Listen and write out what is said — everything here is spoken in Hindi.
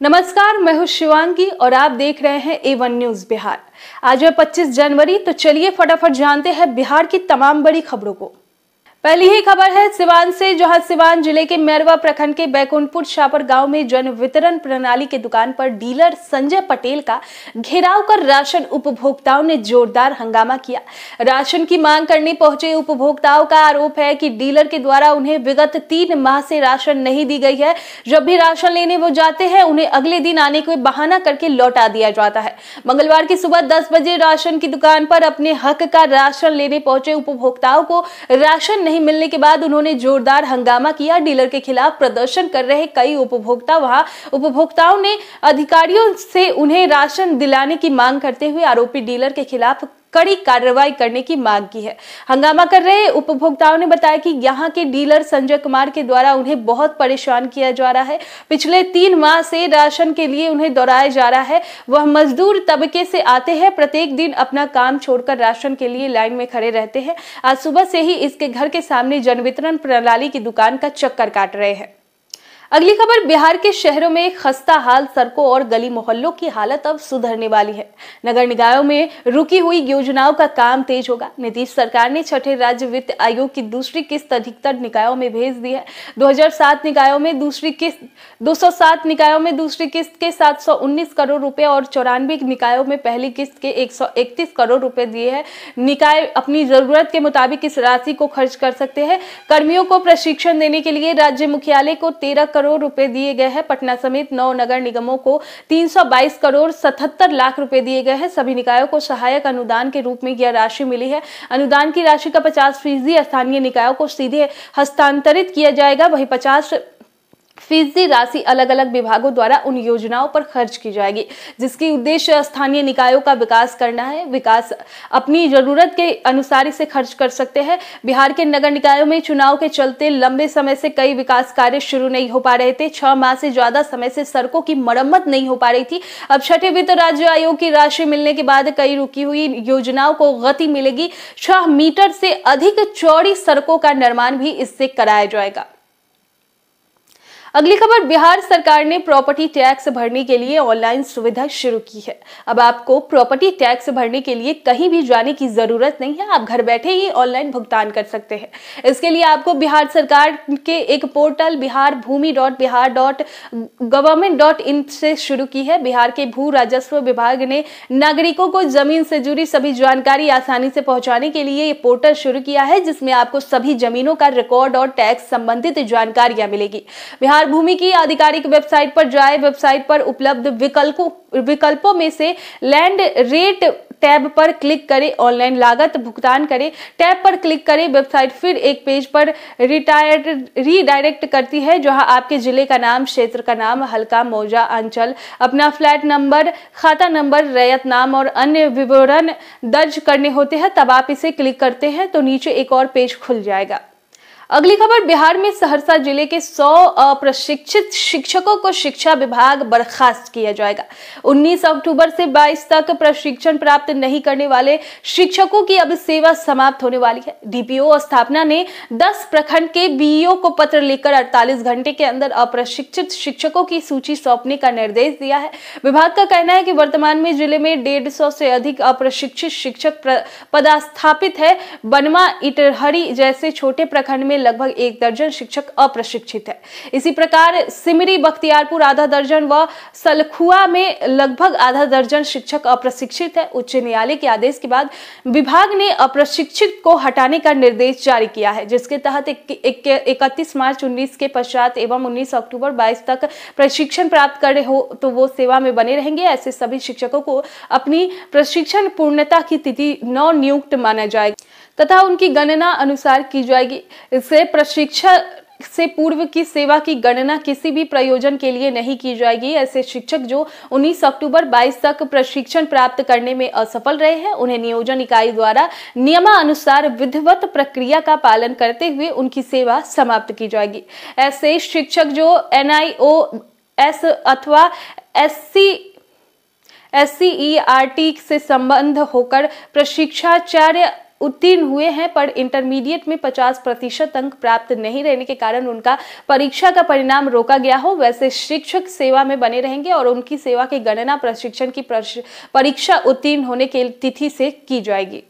नमस्कार, मैं हूं शिवांगी और आप देख रहे हैं A1 न्यूज बिहार। आज है 25 जनवरी, तो चलिए फटाफट जानते हैं बिहार की तमाम बड़ी खबरों को। पहली ही खबर है सिवान से, जहां सिवान जिले के मैरवा प्रखंड के बैकुंठपुर शापर गांव में जन वितरण प्रणाली की दुकान पर डीलर संजय पटेल का घेराव कर राशन उपभोक्ताओं ने जोरदार हंगामा किया। राशन की मांग करने पहुंचे उपभोक्ताओं का आरोप है कि डीलर के द्वारा उन्हें विगत 3 माह से राशन नहीं दी गई है। जब भी राशन लेने वो जाते हैं, उन्हें अगले दिन आने को बहाना करके लौटा दिया जाता है। मंगलवार की सुबह 10 बजे राशन की दुकान पर अपने हक का राशन लेने पहुंचे उपभोक्ताओं को राशन नहीं मिलने के बाद उन्होंने जोरदार हंगामा किया। डीलर के खिलाफ प्रदर्शन कर रहे कई उपभोक्ताओं ने अधिकारियों से उन्हें राशन दिलाने की मांग करते हुए आरोपी डीलर के खिलाफ कड़ी कार्रवाई करने की मांग की है। हंगामा कर रहे उपभोक्ताओं ने बताया कि यहां के डीलर संजय कुमार के द्वारा उन्हें बहुत परेशान किया जा रहा है। पिछले 3 माह से राशन के लिए उन्हें दोहराया जा रहा है। वह मजदूर तबके से आते हैं, प्रत्येक दिन अपना काम छोड़कर राशन के लिए लाइन में खड़े रहते हैं। आज सुबह से ही इसके घर के सामने जन वितरण प्रणाली की दुकान का चक्कर काट रहे हैं। अगली खबर, बिहार के शहरों में खस्ता हाल सड़कों और गली मोहल्लों की हालत अब सुधरने वाली है। नगर निकायों में रुकी हुई योजनाओं का काम तेज होगा। नीतीश सरकार ने छठे राज्य वित्त आयोग की दूसरी किस्त अधिकतर निकायों में भेज दी है। 207 निकायों में दूसरी किस्त के 719 करोड़ रुपए और 94 निकायों में पहली किस्त के 131 करोड़ रुपए दिए हैं। निकाय अपनी जरूरत के मुताबिक इस राशि को खर्च कर सकते हैं। कर्मियों को प्रशिक्षण देने के लिए राज्य मुख्यालय को 13 करोड़ रुपए दिए गए हैं। पटना समेत 9 नगर निगमों को 322 करोड़ 77 लाख रुपए दिए गए हैं। सभी निकायों को सहायक अनुदान के रूप में यह राशि मिली है। अनुदान की राशि का 50% स्थानीय निकायों को सीधे हस्तांतरित किया जाएगा। वहीं 50% राशि अलग अलग विभागों द्वारा उन योजनाओं पर खर्च की जाएगी जिसकी उद्देश्य स्थानीय निकायों का विकास करना है। विकास अपनी जरूरत के अनुसार इसे खर्च कर सकते हैं। बिहार के नगर निकायों में चुनाव के चलते लंबे समय से कई विकास कार्य शुरू नहीं हो पा रहे थे। 6 माह से ज्यादा समय से सड़कों की मरम्मत नहीं हो पा रही थी। अब छठे वित्त राज्य आयोग की राशि मिलने के बाद कई रुकी हुई योजनाओं को गति मिलेगी। 6 मीटर से अधिक चौड़ी सड़कों का निर्माण भी इससे कराया जाएगा। अगली खबर, बिहार सरकार ने प्रॉपर्टी टैक्स भरने के लिए ऑनलाइन सुविधा शुरू की है। अब आपको प्रॉपर्टी टैक्स भरने के लिए कहीं भी जाने की जरूरत नहीं है। आप घर बैठे ही ऑनलाइन भुगतान कर सकते हैं। इसके लिए आपको बिहार सरकार के एक पोर्टल biharbhumi.bihar.government.in से शुरू की है। बिहार के भू राजस्व विभाग ने नागरिकों को जमीन से जुड़ी सभी जानकारी आसानी से पहुंचाने के लिए ये पोर्टल शुरू किया है, जिसमें आपको सभी जमीनों का रिकॉर्ड और टैक्स संबंधित जानकारियां मिलेगी। बिहार भूमि की आधिकारिक वेबसाइट पर जाए। वेबसाइट पर उपलब्ध विकल्पों में से लैंड रेट टैब पर क्लिक करें, ऑनलाइन लागत भुगतान करें टैब पर क्लिक करें। वेबसाइट फिर एक पेज पर रीडायरेक्ट करती है, जहां आपके जिले का नाम, क्षेत्र का नाम, हल्का, मौजा, अंचल, अपना फ्लैट नंबर, खाता नंबर, रैयत नाम और अन्य विवरण दर्ज करने होते हैं। तब आप इसे क्लिक करते हैं तो नीचे एक और पेज खुल जाएगा। अगली खबर, बिहार में सहरसा जिले के 100 अप्रशिक्षित शिक्षकों को शिक्षा विभाग बर्खास्त किया जाएगा। 19 अक्टूबर से 22 तक प्रशिक्षण प्राप्त नहीं करने वाले शिक्षकों की अब सेवा समाप्त होने वाली है। डीपीओ स्थापना ने 10 प्रखंड के बीईओ को पत्र लिखकर 48 घंटे के अंदर अप्रशिक्षित शिक्षकों की सूची सौंपने का निर्देश दिया है। विभाग का कहना है कि वर्तमान में जिले में 150 से अधिक अप्रशिक्षित शिक्षक पदस्थापित है। बनवा, इटहरी जैसे छोटे प्रखंड में लगभग 1 दर्जन शिक्षक अप्रशिक्षित है। इसी प्रकार सिमरी, बख्तियारपुर आधा दर्जन व सलखुआ में लगभग आधा दर्जन शिक्षक अप्रशिक्षित है। उच्च न्यायालय के आदेश के बाद विभाग ने अप्रशिक्षित को हटाने का निर्देश जारी किया है, जिसके तहत 31 मार्च 19 के पश्चात एवं 19 अक्टूबर 22 तक प्रशिक्षण प्राप्त कर रहे हो तो वो सेवा में बने रहेंगे। ऐसे सभी शिक्षकों को अपनी प्रशिक्षण पूर्णता की तिथि नव नियुक्त माना जाएगा तथा उनकी गणना अनुसार की जाएगी। इससे प्रशिक्षण से पूर्व की सेवा की गणना किसी भी प्रयोजन के लिए नहीं की जाएगी। ऐसे शिक्षक जो 19 अक्टूबर 22 तक प्रशिक्षण प्राप्त करने में असफल रहे हैं, उन्हें नियोजन इकाई द्वारा नियमानुसार विधिवत प्रक्रिया का पालन करते हुए उनकी सेवा समाप्त की जाएगी। ऐसे शिक्षक जो NIOS अथवा SCERT से संबंध होकर प्रशिक्षाचार्य उत्तीर्ण हुए हैं पर इंटरमीडिएट में 50% अंक प्राप्त नहीं रहने के कारण उनका परीक्षा का परिणाम रोका गया हो, वैसे शिक्षक सेवा में बने रहेंगे और उनकी सेवा की गणना प्रशिक्षण की परीक्षा उत्तीर्ण होने की तिथि से की जाएगी।